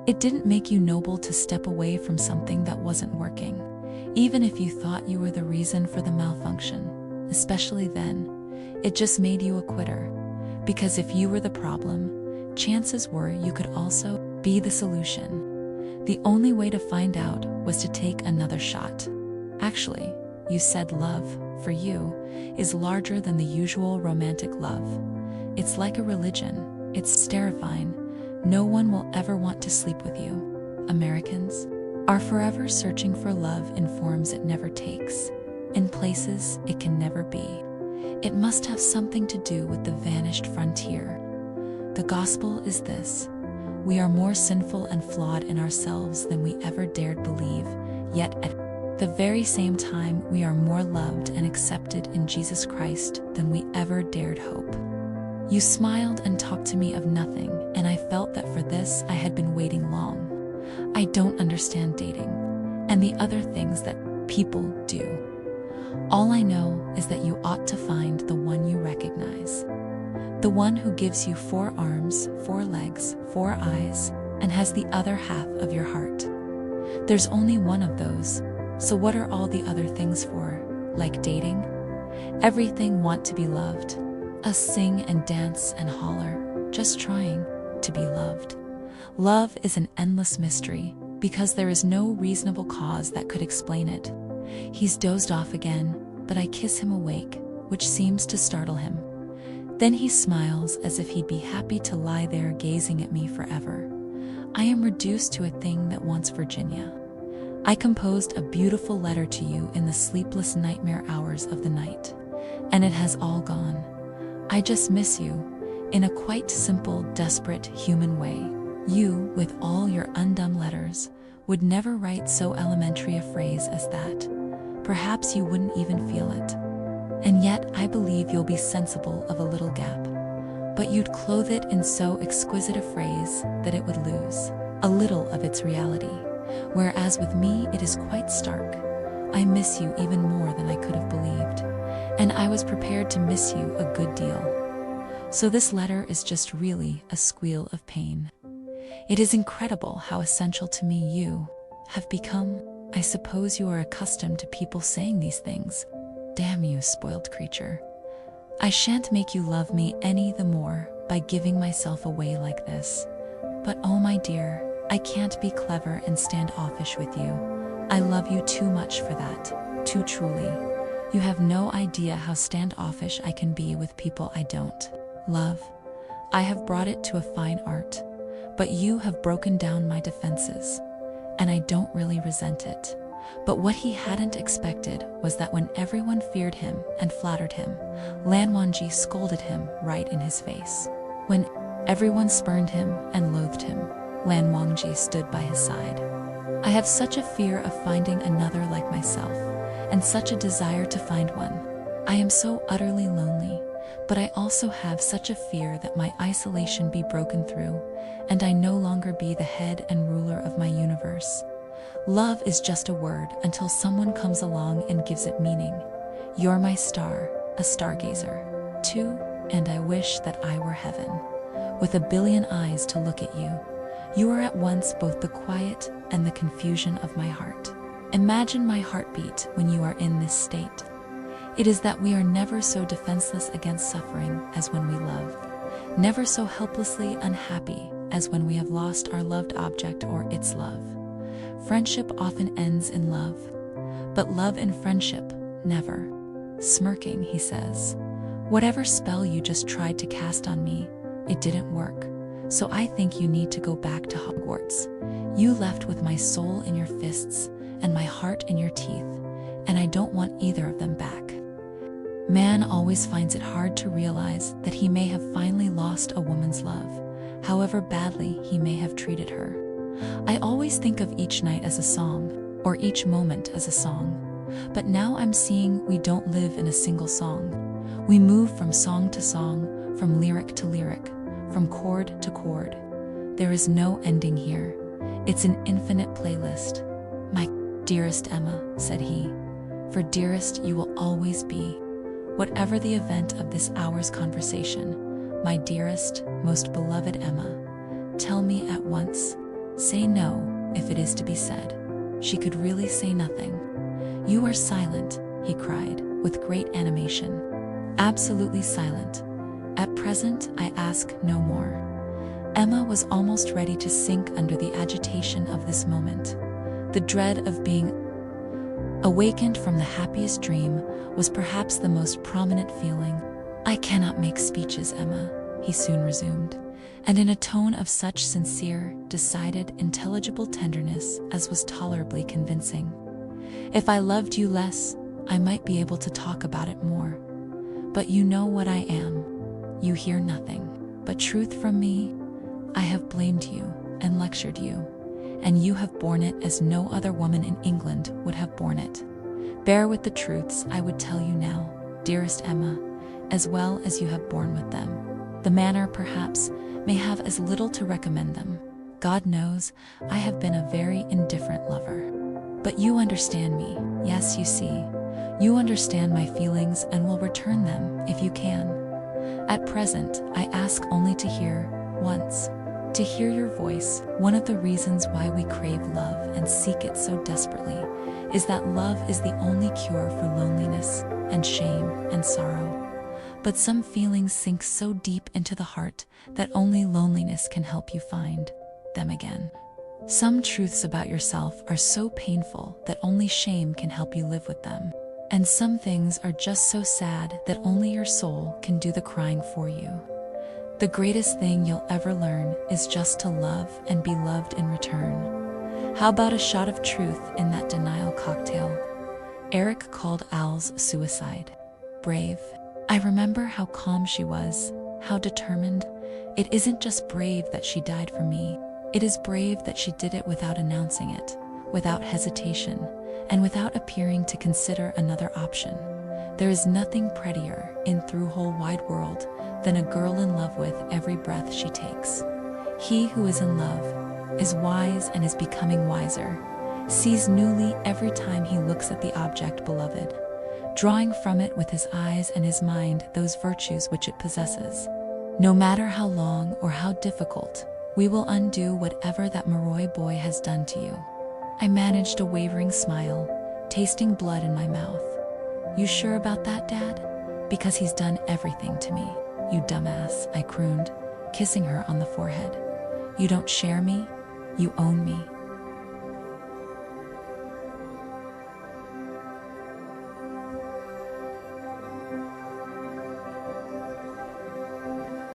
It didn't make you noble to step away from something that wasn't working, even if you thought you were the reason for the malfunction. Especially then, it just made you a quitter. Because if you were the problem, chances were you could also be the solution. The only way to find out was to take another shot. Actually, you said love, for you, is larger than the usual romantic love. It's like a religion. It's terrifying. No one will ever want to sleep with you. Americans are forever searching for love in forms it never takes, in places it can never be. It must have something to do with the vanished frontier. The gospel is this: we are more sinful and flawed in ourselves than we ever dared believe, yet at the very same time we are more loved and accepted in Jesus Christ than we ever dared hope. You smiled and talked to me of nothing, and I felt that for this I had been waiting long. I don't understand dating, and the other things that people do. All I know is that you ought to find the one you recognize. The one who gives you 4 arms, 4 legs, 4 eyes, and has the other half of your heart. There's only one of those, so what are all the other things for? Like dating? Everything want to be loved. Us sing and dance and holler, just trying to be loved. Love is an endless mystery, because there is no reasonable cause that could explain it. He's dozed off again, but I kiss him awake, which seems to startle him. Then he smiles as if he'd be happy to lie there gazing at me forever. I am reduced to a thing that wants Virginia. I composed a beautiful letter to you in the sleepless nightmare hours of the night, and it has all gone. I just miss you, in a quite simple, desperate, human way. You, with all your undone letters, would never write so elementary a phrase as that. Perhaps you wouldn't even feel it. And yet I believe you'll be sensible of a little gap. But you'd clothe it in so exquisite a phrase that it would lose a little of its reality. Whereas with me it is quite stark. I miss you even more than I could have believed. And I was prepared to miss you a good deal. So this letter is just really a squeal of pain. It is incredible how essential to me you have become. I suppose you are accustomed to people saying these things. Damn you, spoiled creature. I shan't make you love me any the more by giving myself away like this. But oh my dear, I can't be clever and standoffish with you. I love you too much for that, too truly. You have no idea how standoffish I can be with people I don't love. I have brought it to a fine art, but you have broken down my defenses, and I don't really resent it. But what he hadn't expected was that when everyone feared him and flattered him, Lan Wangji scolded him right in his face. When everyone spurned him and loathed him, Lan Wangji stood by his side. I have such a fear of finding another like myself, and such a desire to find one. I am so utterly lonely, but I also have such a fear that my isolation be broken through, and I no longer be the head and ruler of my universe. Love is just a word until someone comes along and gives it meaning. You're my star, a stargazer, too, and I wish that I were heaven, with a billion eyes to look at you. You are at once both the quiet and the confusion of my heart. Imagine my heartbeat when you are in this state. It is that we are never so defenseless against suffering as when we love, never so helplessly unhappy as when we have lost our loved object or its love. Friendship often ends in love, but love and friendship, never. Smirking, he says, whatever spell you just tried to cast on me, it didn't work, so I think you need to go back to Hogwarts. You left with my soul in your fists and my heart in your teeth, and I don't want either of them back. Man always finds it hard to realize that he may have finally lost a woman's love, however badly he may have treated her. I always think of each night as a song, or each moment as a song. But now I'm seeing we don't live in a single song. We move from song to song, from lyric to lyric, from chord to chord. There is no ending here. It's an infinite playlist. My dearest Emma, said he, for dearest you will always be. Whatever the event of this hour's conversation, my dearest, most beloved Emma, tell me at once, Say no, if it is to be said. She could really say nothing. You are silent, he cried, with great animation. Absolutely silent. At present, I ask no more. Emma was almost ready to sink under the agitation of this moment. The dread of being awakened from the happiest dream was perhaps the most prominent feeling. I cannot make speeches, Emma, he soon resumed, and in a tone of such sincere, decided, intelligible tenderness as was tolerably convincing. If I loved you less, I might be able to talk about it more. But you know what I am. You hear nothing but truth from me. I have blamed you and lectured you, and you have borne it as no other woman in England would have borne it. Bear with the truths I would tell you now, dearest Emma, as well as you have borne with them. The manner, perhaps, may have as little to recommend them. God knows, I have been a very indifferent lover. But you understand me, yes, you see. You understand my feelings and will return them, if you can. At present, I ask only to hear, once, to hear your voice. One of the reasons why we crave love and seek it so desperately is that love is the only cure for loneliness and shame and sorrow. But some feelings sink so deep into the heart that only loneliness can help you find them again. Some truths about yourself are so painful that only shame can help you live with them. And some things are just so sad that only your soul can do the crying for you. The greatest thing you'll ever learn is just to love and be loved in return. How about a shot of truth in that denial cocktail? Eric called Al's suicide brave. I remember how calm she was, how determined. It isn't just brave that she died for me. It is brave that she did it without announcing it, without hesitation, and without appearing to consider another option. There is nothing prettier in the whole wide world than a girl in love with every breath she takes. He who is in love is wise and is becoming wiser, sees newly every time he looks at the object beloved, drawing from it with his eyes and his mind those virtues which it possesses. No matter how long or how difficult, we will undo whatever that Marroy boy has done to you. I managed a wavering smile, tasting blood in my mouth. You sure about that, Dad? Because he's done everything to me. You dumbass, I crooned, kissing her on the forehead. You don't share me, you own me.